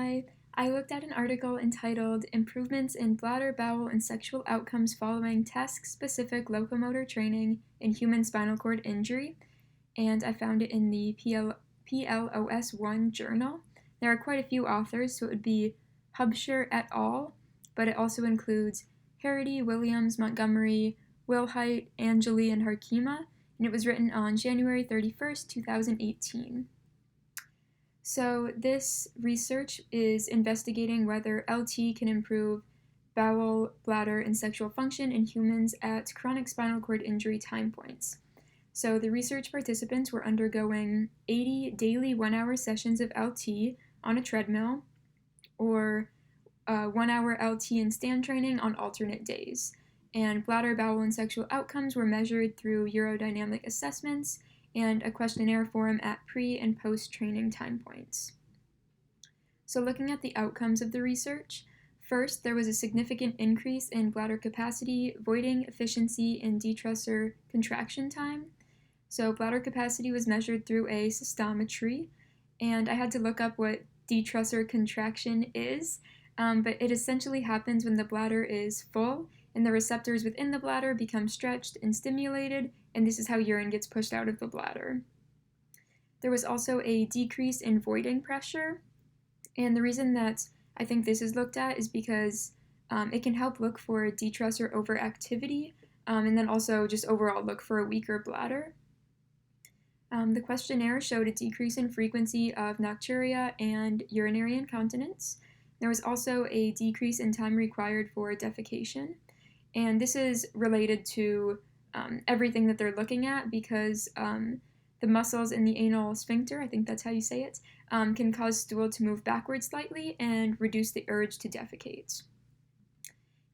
Hi, I looked at an article entitled Improvements in Bladder, Bowel, and Sexual Outcomes Following Task-Specific Locomotor Training in Human Spinal Cord Injury, and I found it in the PLOS1 journal. There are quite a few authors, so it would be Hubscher et al., but it also includes Harity, Williams, Montgomery, Wilhite, Angeli, and Harkema, and it was written on January 31st, 2018. So this research is investigating whether LT can improve bowel, bladder, and sexual function in humans at chronic spinal cord injury time points. So the research participants were undergoing 80 daily 1-hour sessions of LT on a treadmill or 1-hour LT and stand training on alternate days. And bladder, bowel, and sexual outcomes were measured through urodynamic assessments and a questionnaire form at pre- and post-training time points. So looking at the outcomes of the research, first, there was a significant increase in bladder capacity, voiding efficiency, and detrusor contraction time. So bladder capacity was measured through a cystometry, and I had to look up what detrusor contraction is, but it essentially happens when the bladder is full and the receptors within the bladder become stretched and stimulated, and this is how urine gets pushed out of the bladder. There was also a decrease in voiding pressure, and the reason that I think this is looked at is because it can help look for detrusor overactivity, and then also just overall look for a weaker bladder. The questionnaire showed a decrease in frequency of nocturia and urinary incontinence. There was also a decrease in time required for defecation, and this is related to everything that they're looking at because the muscles in the anal sphincter, I think that's how you say it, can cause stool to move backwards slightly and reduce the urge to defecate.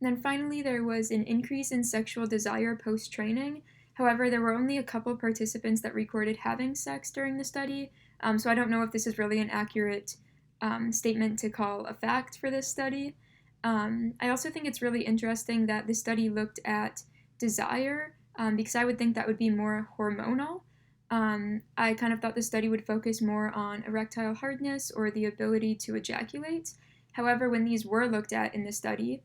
And then finally, there was an increase in sexual desire post-training. However, there were only a couple participants that recorded having sex during the study, so I don't know if this is really an accurate statement to call a fact for this study. I also think it's really interesting that the study looked at desire, because I would think that would be more hormonal. I kind of thought the study would focus more on erectile hardness or the ability to ejaculate. However, when these were looked at in the study,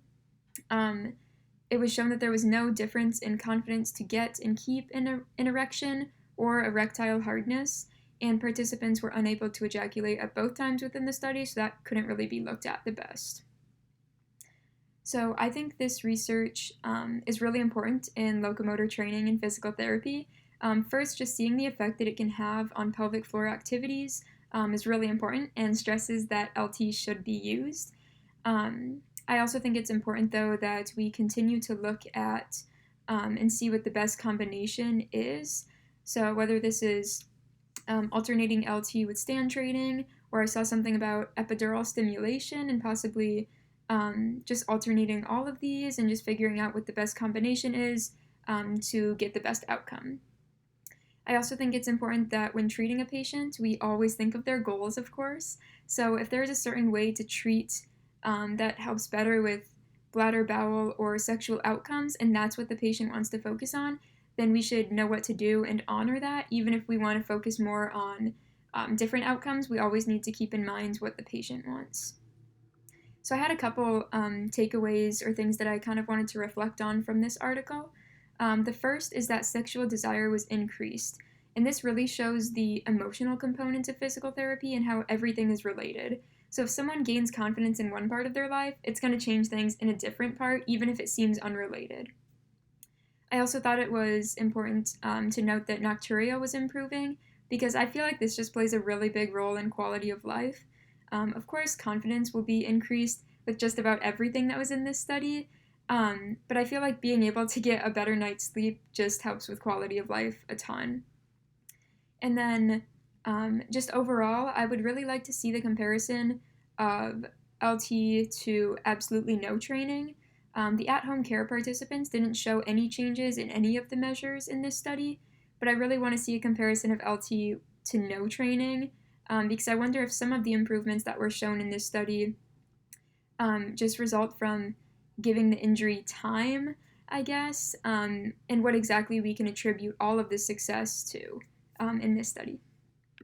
it was shown that there was no difference in confidence to get and keep an erection or erectile hardness, and participants were unable to ejaculate at both times within the study, so that couldn't really be looked at the best. So I think this research is really important in locomotor training and physical therapy. First, just seeing the effect that it can have on pelvic floor activities is really important and stresses that LT should be used. I also think it's important, though, that we continue to look at and see what the best combination is. So whether this is alternating LT with stand training, or I saw something about epidural stimulation and possibly just alternating all of these and just figuring out what the best combination is to get the best outcome. I also think it's important that when treating a patient, we always think of their goals, of course. So if there's a certain way to treat that helps better with bladder, bowel, or sexual outcomes, and that's what the patient wants to focus on, then we should know what to do and honor that. Even if we want to focus more on different outcomes, we always need to keep in mind what the patient wants. So I had a couple takeaways or things that I kind of wanted to reflect on from this article. The first is that sexual desire was increased, and this really shows the emotional component of physical therapy and how everything is related. So if someone gains confidence in one part of their life, it's going to change things in a different part, even if it seems unrelated. I also thought it was important to note that nocturia was improving, because I feel like this just plays a really big role in quality of life. Of course, confidence will be increased with just about everything that was in this study, but I feel like being able to get a better night's sleep just helps with quality of life a ton. And then just overall, I would really like to see the comparison of LT to absolutely no training. The at-home care participants didn't show any changes in any of the measures in this study, but I really want to see a comparison of LT to no training, because I wonder if some of the improvements that were shown in this study just result from giving the injury time, I guess, and what exactly we can attribute all of this success to in this study.